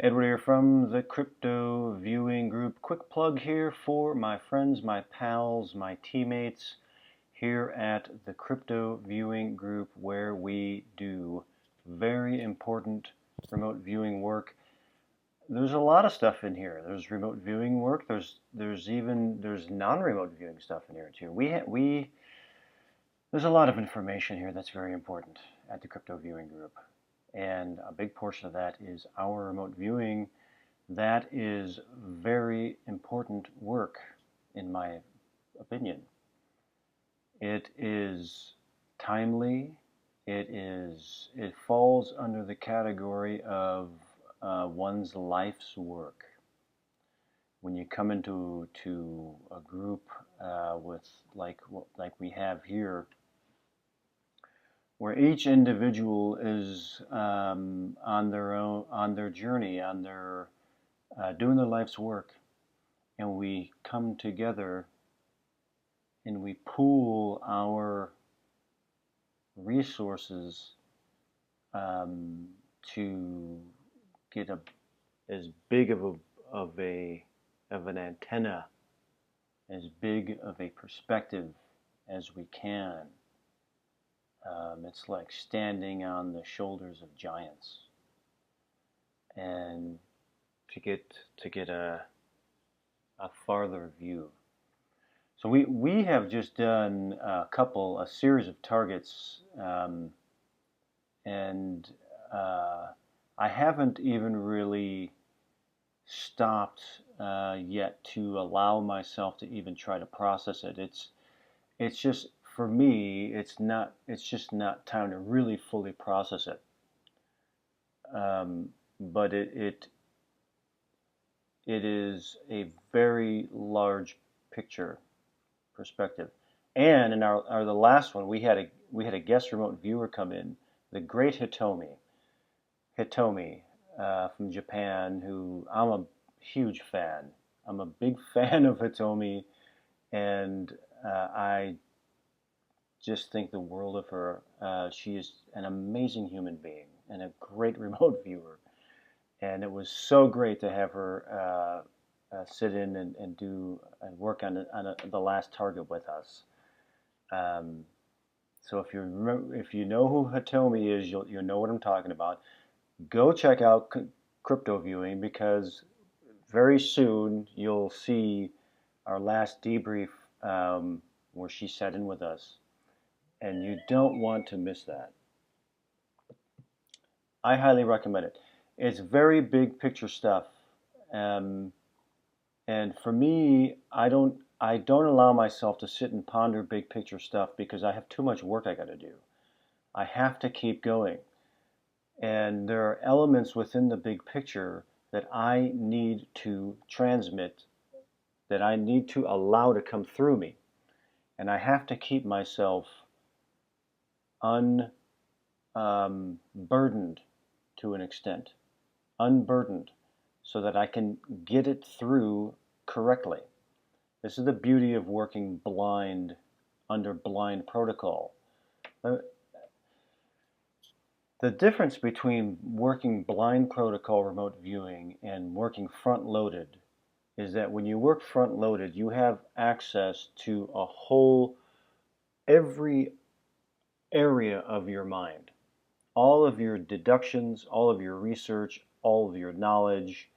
Edward here from the Crypto Viewing Group. Quick plug here for my friends, my pals, my teammates here at the Crypto Viewing Group, where we do very important remote viewing work. There's a lot of stuff in here. There's remote viewing work. There's non-remote viewing stuff in here too. There's a lot of information here that's very important at the Crypto Viewing Group. And a big portion of that is our remote viewing. That is very important work, in my opinion. It is timely. It falls under the category of one's life's work. When you come into a group with like we have here, where each individual is on their journey, doing their life's work, and we come together and we pool our resources to get as big of an antenna, as big of a perspective as we can. It's like standing on the shoulders of giants, and to get a farther view. So we have just done a series of targets, and I haven't even really stopped yet to allow myself to even try to process it. It's just, for me, it's just not time to really fully process it. But it is a very large picture perspective. And in the last one, we had a guest remote viewer come in, the great Hitomi from Japan, who I'm a huge fan. I'm a big fan of Hitomi, and I just think the world of her. She is an amazing human being and a great remote viewer. And it was so great to have her sit in and do and work on the last target with us. So if you know who Hitomi is, you'll know what I'm talking about. Go check out Crypto Viewing, because very soon you'll see our last debrief where she sat in with us, and you don't want to miss that. I highly recommend it. It's very big picture stuff, and for me, I don't allow myself to sit and ponder big picture stuff, because I have too much work I got to do. I have to keep going, and there are elements within the big picture that I need to transmit, that I need to allow to come through me, and I have to keep myself unburdened to an extent, unburdened, so that I can get it through correctly. This is the beauty of working blind, under blind protocol. The difference between working blind protocol remote viewing and working front-loaded is that when you work front-loaded, you have access to every area of your mind. All of your deductions, all of your research, all of your knowledge.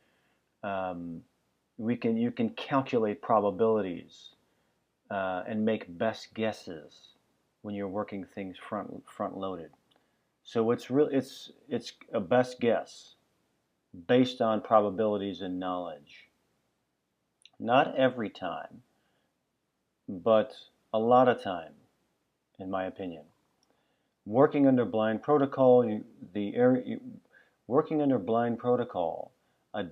You can calculate probabilities and make best guesses when you're working things front loaded. So it's a best guess based on probabilities and knowledge. Not every time, but a lot of time, in my opinion. Working under blind protocol, working under blind protocol,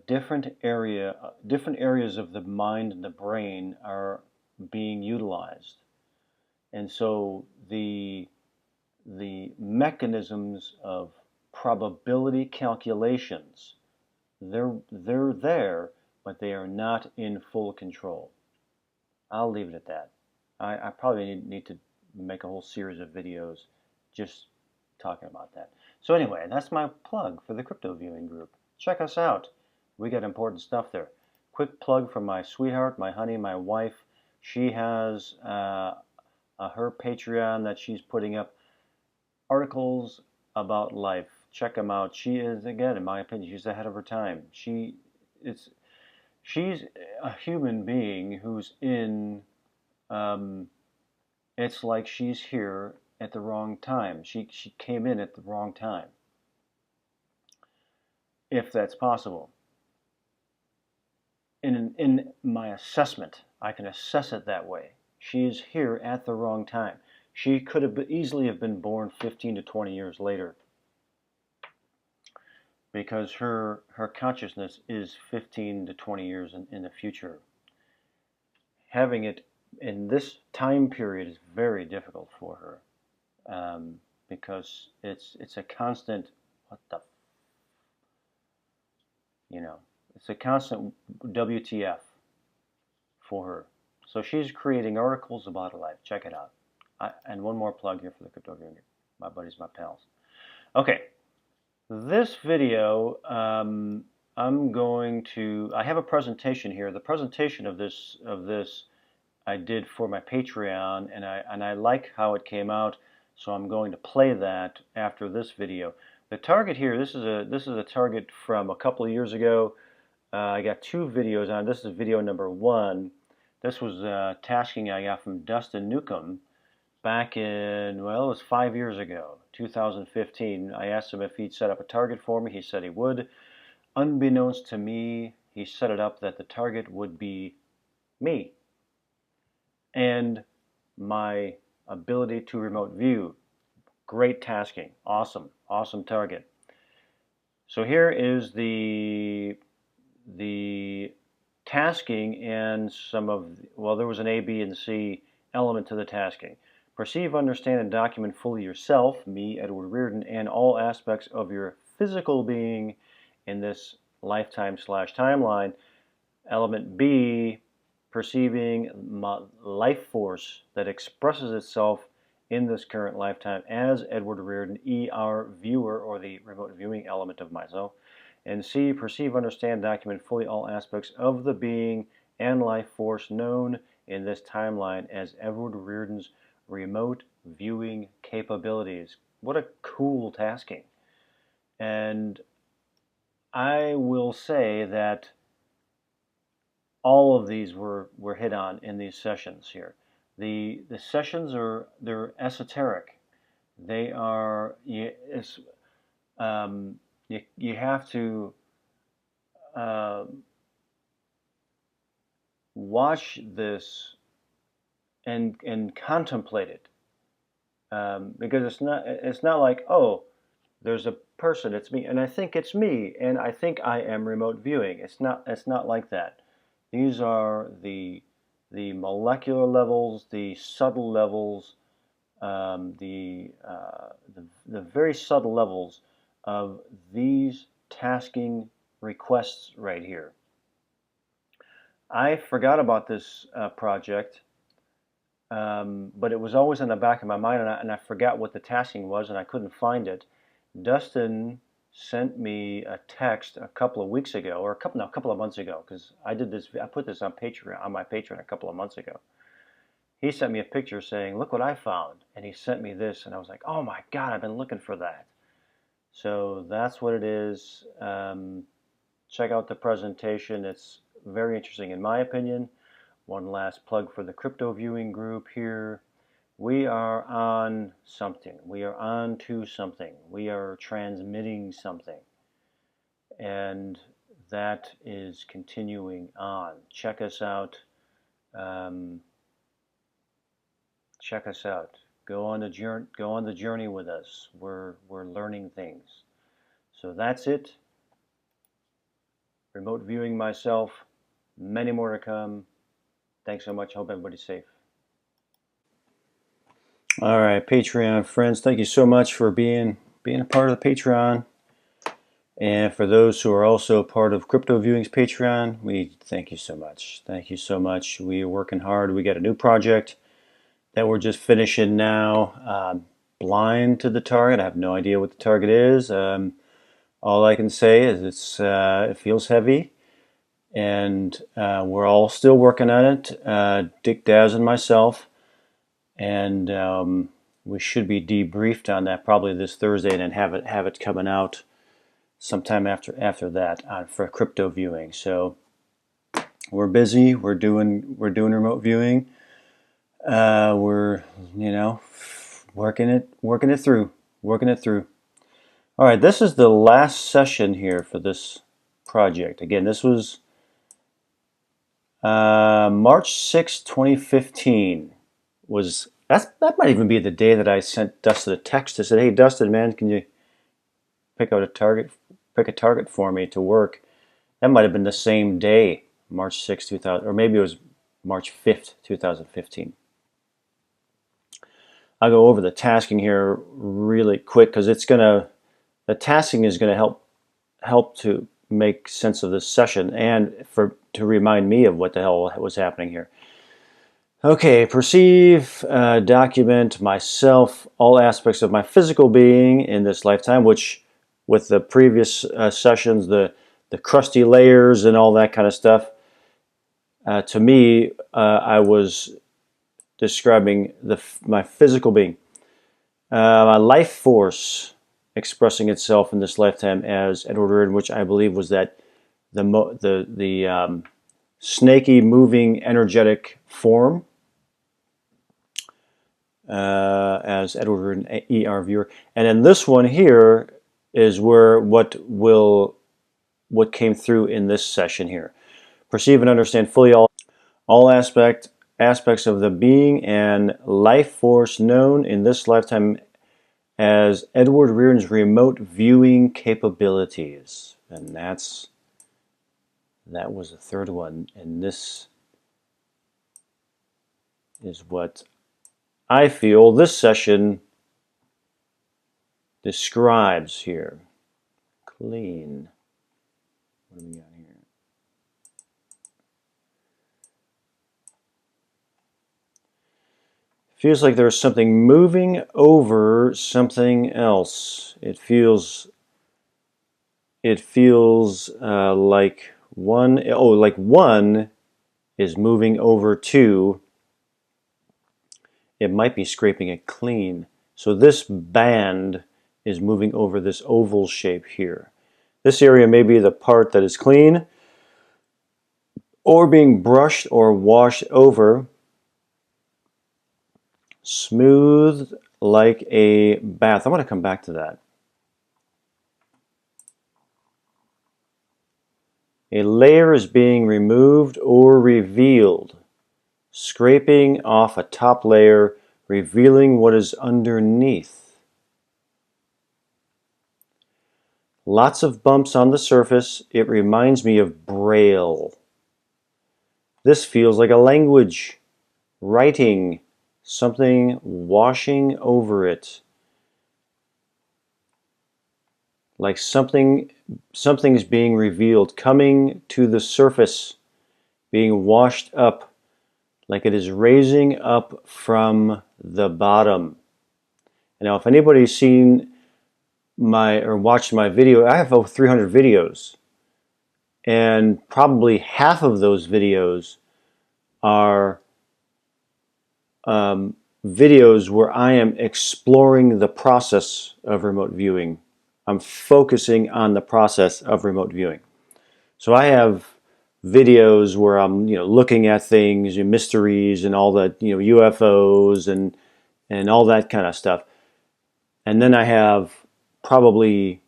different areas of the mind and the brain are being utilized, and so the mechanisms of probability calculations, they're there, but they are not in full control. I'll leave it at that. I probably need to make a whole series of videos just talking about that. So anyway, that's my plug for the Crypto Viewing Group. Check us out. We got important stuff there. Quick plug for my sweetheart, my honey, my wife. She has her Patreon that she's putting up articles about life. Check them out. She is, again, in my opinion, she's ahead of her time. It's she's a human being who's in. It's like she's here at the wrong time. She came in at the wrong time, if that's possible. In my assessment, I can assess it that way. She's here at the wrong time. She could have easily have been born 15 to 20 years later, because her consciousness is 15 to 20 years in the future. Having it in this time period is very difficult for her, because it's a constant, what the, it's a constant WTF for her. So she's creating articles about her life. Check it out. And one more plug here for the Crypto Viewing Group. My buddies, my pals. Okay, this video, I have a presentation here. The presentation of this I did for my Patreon, and I like how it came out, so I'm going to play that after this video. The target here, this is a target from a couple of years ago. I got 2 videos on. This is video number 1. This was tasking I got from Dustin Newcomb back in, well, it was 5 years ago, 2015. I asked him if he'd set up a target for me. He said he would. Unbeknownst to me, he set it up that the target would be me and my ability to remote view. Great tasking. Awesome. Awesome target. So here is the tasking and some of, well, there was an A, B, and C element to the tasking. Perceive, understand, and document fully yourself, me, Edward Reardon, and all aspects of your physical being in this lifetime/timeline. Element B, perceiving life force that expresses itself in this current lifetime as Edward Reardon, ER viewer, or the remote viewing element of myself. And C, perceive, understand, document fully all aspects of the being and life force known in this timeline as Edward Reardon's remote viewing capabilities. What a cool tasking. And I will say that all of these were hit on in these sessions here. The sessions they're esoteric. They are, you have to watch this and contemplate it, because it's not like, oh, there's a person, it's me, and I think it's me, and I think I am remote viewing. It's not like that. These are the molecular levels, the subtle levels, the very subtle levels of these tasking requests right here. I forgot about this project, but it was always in the back of my mind, and I forgot what the tasking was, and I couldn't find it. Dustin sent me a text a couple of weeks ago, or a couple of months ago, because I put this on my Patreon a couple of months ago. He sent me a picture saying, "Look what I found," and he sent me this, and I was like, "Oh my God, I've been looking for that." So that's what it is. Check out the presentation. It's very interesting in my opinion. One last plug for the Crypto Viewing Group here. We are on something. We are on to something. We are transmitting something. And that is continuing on. Check us out. Check us out. Go on the journey with us. We're learning things. So that's it. Remote viewing myself. Many more to come. Thanks so much. Hope everybody's safe. All right, Patreon friends, thank you so much for being a part of the Patreon. And for those who are also part of Crypto Viewing's Patreon, we thank you so much. Thank you so much. We are working hard. We got a new project that we're just finishing now. Blind to the target. I have no idea what the target is. All I can say is it feels heavy, and we're all still working on it. Dick Daz and myself, and we should be debriefed on that probably this Thursday, and then have it coming out sometime after that for crypto viewing. So we're busy. We're doing remote viewing. We're working it through. All right, this is the last session here for this project. Again, this was March 6, 2015. That might even be the day that I sent Dustin a text. I said, "Hey, Dustin, man, can you pick a target for me to work?" That might have been the same day, March 6, 2000, or maybe it was March 5th, 2015. I'll go over the tasking here really quick because the tasking is gonna help to make sense of this session and to remind me of what the hell was happening here. Okay, perceive, document myself, all aspects of my physical being in this lifetime, which with the previous sessions, the crusty layers and all that kind of stuff, to me, I was describing my physical being. My life force expressing itself in this lifetime as Edward Reardon, which I believe was that the snaky, moving, energetic form as Edward Reardon, ER viewer, and then this one here is where what came through in this session here. Perceive and understand fully all aspects of the being and life force known in this lifetime as Edward Reardon's remote viewing capabilities. And that was the third one. And this is what I feel this session describes here. Clean. What do we got here? Feels like there's something moving over something else. It feels like one is moving over two. It might be scraping it clean. So this band is moving over this oval shape here. This area may be the part that is clean or being brushed or washed over. Smooth like a bath. I'm going to come back to that. A layer is being removed or revealed. Scraping off a top layer, revealing what is underneath. Lots of bumps on the surface. It reminds me of Braille. This feels like a language. Writing. Something washing over it. Like something's being revealed, coming to the surface, being washed up, like it is raising up from the bottom. Now, if anybody's seen or watched my video, I have over 300 videos, and probably half of those videos are videos where I am exploring the process of remote viewing. I'm focusing on the process of remote viewing. So I have videos where I'm, looking at things, mysteries, and all that, UFOs and all that kind of stuff. And then I have probably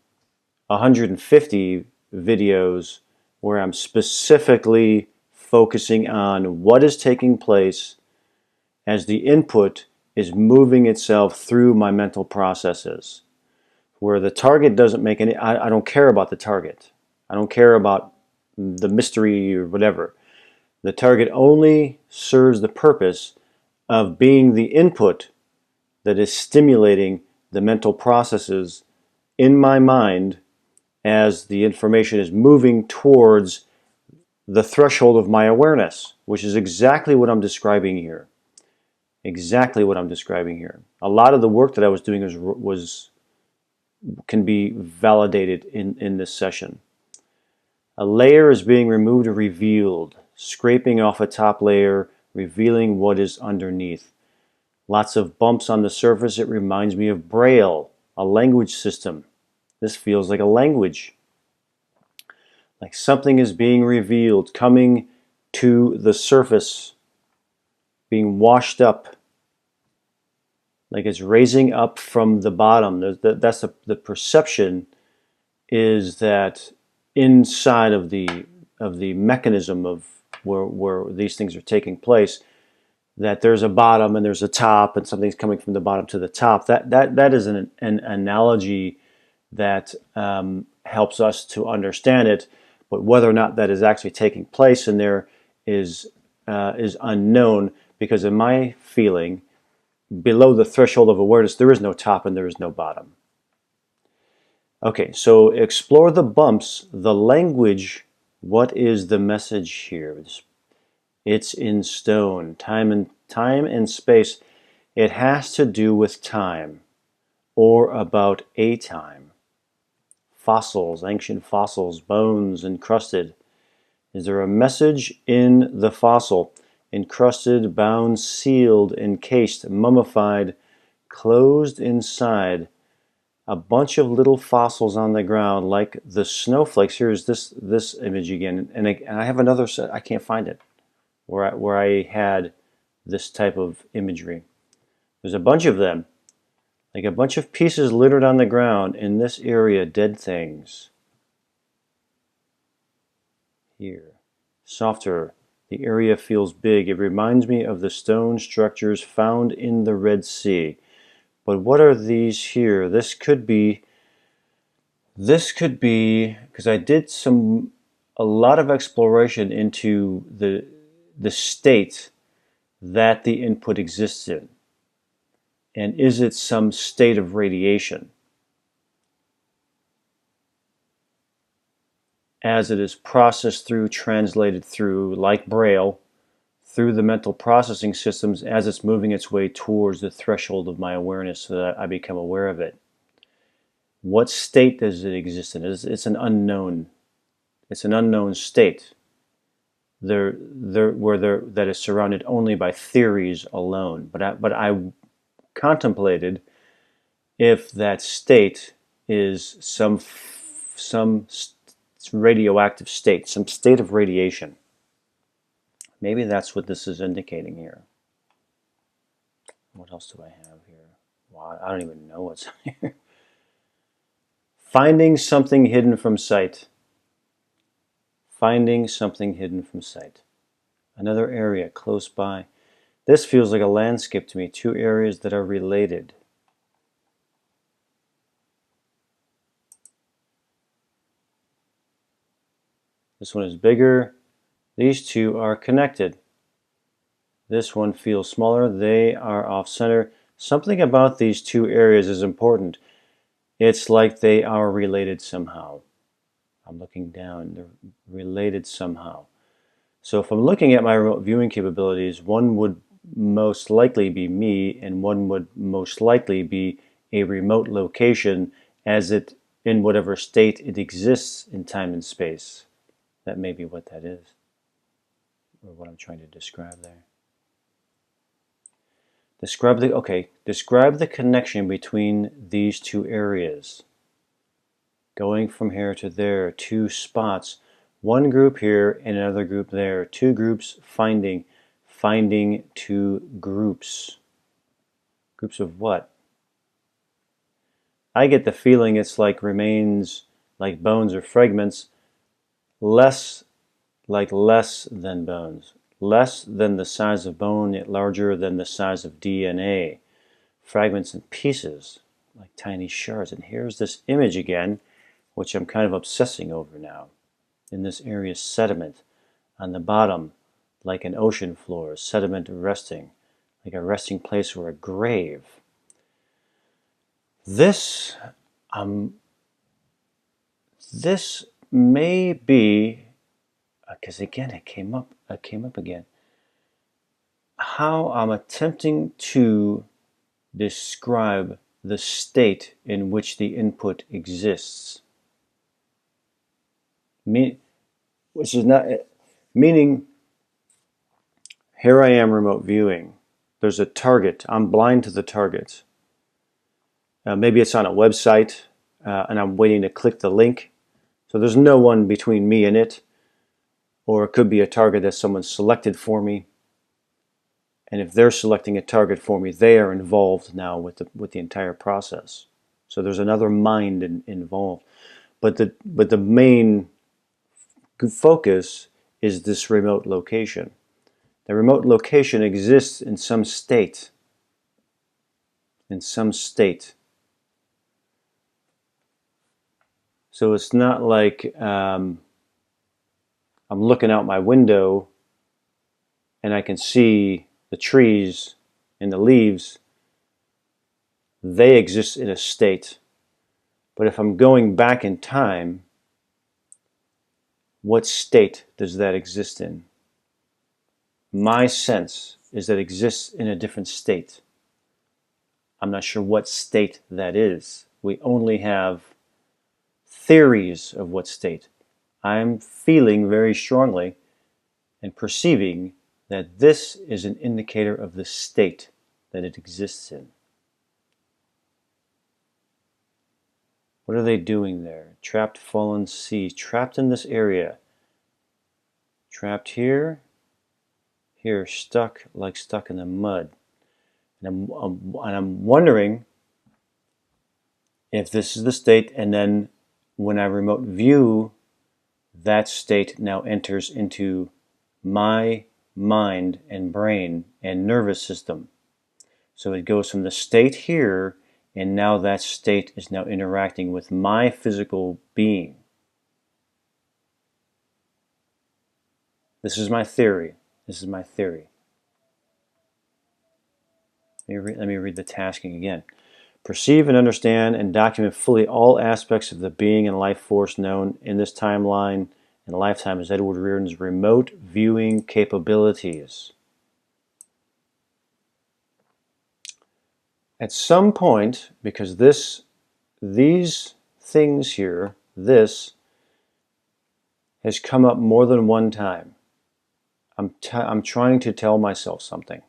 150 videos where I'm specifically focusing on what is taking place as the input is moving itself through my mental processes. Where the target doesn't make any, I don't care about the target. I don't care about the mystery or whatever. The target only serves the purpose of being the input that is stimulating the mental processes in my mind as the information is moving towards the threshold of my awareness, which is exactly what I'm describing here. Exactly what I'm describing here. A lot of the work that I was doing was can be validated in this session. A layer is being removed or revealed, scraping off a top layer, revealing what is underneath. Lots of bumps on the surface. It reminds me of Braille, a language system. This feels like a language. Like something is being revealed, coming to the surface, being washed up. Like it's raising up from the bottom. That's the perception, is that inside of the mechanism of where these things are taking place, that there's a bottom and there's a top, and something's coming from the bottom to the top. That is an analogy that helps us to understand it, but whether or not that is actually taking place in there is unknown, because in my feeling, below the threshold of awareness, there is no top and there is no bottom. Okay, so explore the bumps, the language. What is the message here? It's in stone. Time and space. It has to do with time, or about a time. Fossils, ancient fossils, bones encrusted. Is there a message in the fossil? Encrusted, bound, sealed, encased, mummified, closed inside. A bunch of little fossils on the ground, like the snowflakes. Here's this image again, and I have another set. I can't find it where I had this type of imagery. There's a bunch of them, like a bunch of pieces littered on the ground in this area, dead things. Here, softer. The area feels big. It reminds me of the stone structures found in the Red Sea. But what are these here? This could be, because I did a lot of exploration into the state that the input exists in. And is it some state of radiation as it is processed through, translated through, like Braille, through the mental processing systems as it's moving its way towards the threshold of my awareness so that I become aware of it? What state does it exist in? It's an unknown. It's an unknown state. That is surrounded only by theories alone. But I contemplated if that state is some radioactive state, some state of radiation. Maybe that's what this is indicating here. What else do I have here? Wow, I don't even know what's here. Finding something hidden from sight. Finding something hidden from sight. Another area close by. This feels like a landscape to me. Two areas that are related. This one is bigger. These two are connected. This one feels smaller. They are off center. Something about these two areas is important. It's like they are related somehow. I'm looking down. They're related somehow. So if I'm looking at my remote viewing capabilities, one would most likely be me, and one would most likely be a remote location as it, in whatever state it exists in time and space. That may be what that is, or what I'm trying to describe there. Describe the connection between these two areas. Going from here to there, two spots. One group here and another group there. Two groups finding two groups. Groups of what? I get the feeling it's like remains, like bones or fragments, less than bones. Less than the size of bone, yet larger than the size of DNA. Fragments and pieces, like tiny shards. And here's this image again, which I'm kind of obsessing over now. In this area, sediment on the bottom, like an ocean floor, sediment resting, like a resting place or a grave. This may be, because again it came up again, how I'm attempting to describe the state in which the input exists. Which is not, meaning, here I am remote viewing. There's a target. I'm blind to the target. Maybe it's on a website and I'm waiting to click the link. So there's no one between me and it. Or it could be a target that someone selected for me. And if they're selecting a target for me, they are involved now with the entire process. So there's another mind involved. But the main focus is this remote location. The remote location exists in some state. In some state. So it's not like I'm looking out my window and I can see the trees and the leaves. They exist in a state. But if I'm going back in time, what state does that exist in? My sense is that it exists in a different state. I'm not sure what state that is. We only have theories of what state. I'm feeling very strongly and perceiving that this is an indicator of the state that it exists in. What are they doing there? Trapped fallen seas, trapped in this area. Trapped here, here, stuck in the mud. And I'm wondering if this is the state, and then when I remote view, that state now enters into my mind and brain and nervous system. So it goes from the state here, and now that state is now interacting with my physical being. This is my theory. This is my theory. Let me read the tasking again. Perceive and understand and document fully all aspects of the being and life force known in this timeline and lifetime as Edward Reardon's remote viewing capabilities. At some point, because these things here, this has come up more than one time. I'm trying to tell myself something.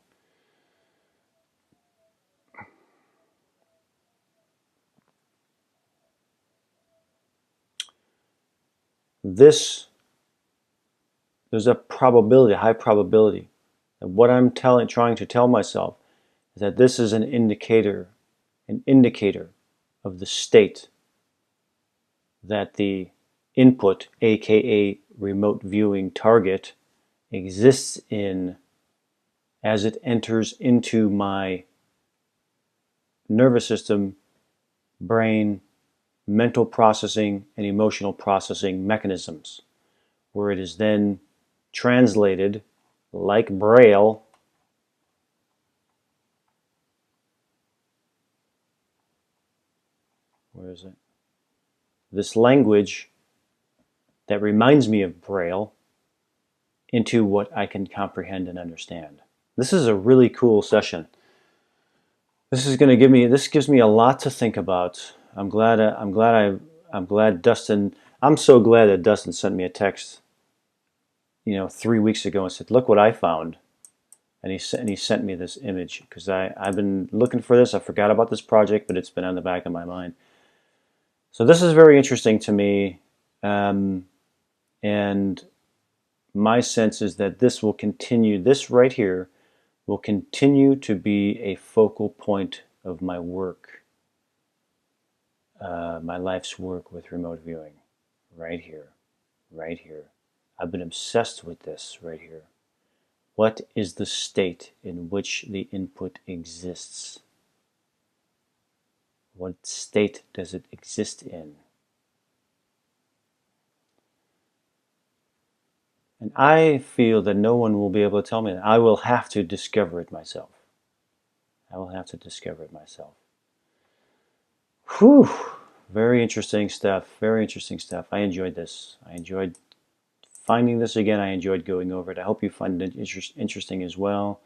There's a probability, a high probability, that what I'm trying to tell myself is that this is an indicator of the state that the input, aka remote viewing target, exists in as it enters into my nervous system, brain, mental processing, and emotional processing mechanisms, where it is then translated like Braille where is it? This language that reminds me of Braille into what I can comprehend and understand. This is a really cool session. This gives me a lot to think about. I'm glad Dustin. I'm so glad that Dustin sent me a text, 3 weeks ago and said, "Look what I found," and he sent me this image because I've been looking for this. I forgot about this project, but it's been on the back of my mind. So this is very interesting to me, and my sense is that this will continue. This right here will continue to be a focal point of my work, my life's work with remote viewing, right here, right here. I've been obsessed with this right here. What is the state in which the input exists? What state does it exist in? And I feel that no one will be able to tell me that. I will have to discover it myself. I will have to discover it myself. Whew! Very interesting stuff. Very interesting stuff. I enjoyed this. I enjoyed finding this again. I enjoyed going over it. I hope you find it interesting as well.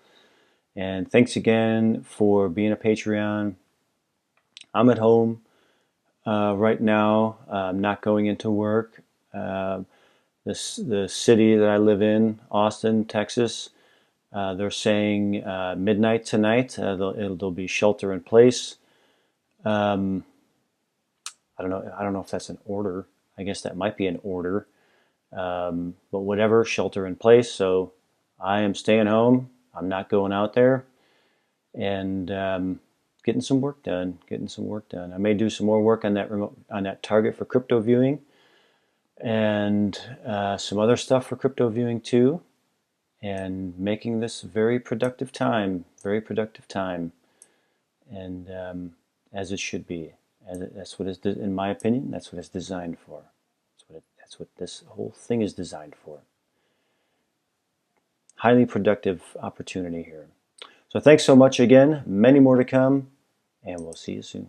And thanks again for being a Patreon. I'm at home right now. I'm not going into work. Uh, the city that I live in, Austin, Texas, they're saying midnight tonight. There'll be shelter in place. Um, I don't know. I don't know if that's an order. I guess that might be an order. But whatever, shelter in place. So I am staying home. I'm not going out there, and getting some work done. Getting some work done. I may do some more work on that target for crypto viewing, and some other stuff for crypto viewing too. And making this very productive time. Very productive time, and as it should be. That's what it's, in my opinion, that's what it's designed for. That's what this whole thing is designed for. Highly productive opportunity here. So thanks so much again. Many more to come, and we'll see you soon.